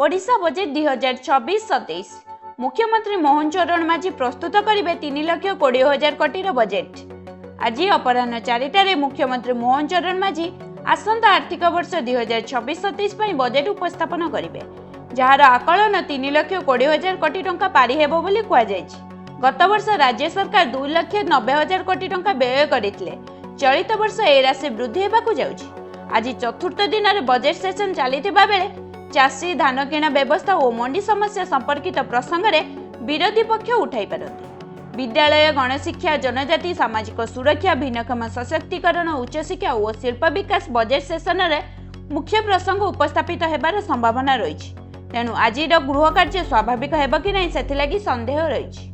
Odisha budget 2024-27 मुख्यमंत्री मोहन चरण माझी प्रस्तुत करेंगे 3,20,000 कोटी बजेट। आज अपराह्न 4टारे मुख्यमंत्री मोहन चरण माझी आसंता आर्थिक वर्ष 2026-27 बजेट उपस्थापन करेंगे, जार आकलन 3,20,000 कोटी टंका पारी हेबो बोली कुआଯାଇଛି। गत वर्ष राज्य सरकार 2,90,000 कोटी टंका व्यय करथिले। चलित वर्ष ए राशि वृद्धि हेबाकु जाउछि। आज चतुर्थ दिन रे बजेट सेशन चलिथिबा बेले चाषी धान किणा व्यवस्था और मंडी समस्या संपर्कित प्रसंग में विरोधी पक्ष उठाई पारती। विद्यालय, गणशिक्षा, जनजाति, सामाजिक सुरक्षा, भिन्नक्षम सशक्तिकरण, उच्चशिक्षा और शिल्प विकास बजेट सेशन में मुख्य प्रसंग उपस्थापित होबार संभावना रही। तेणु आज गृह कार्य स्वाभाविक हेब कि नहीं से संदेह रही।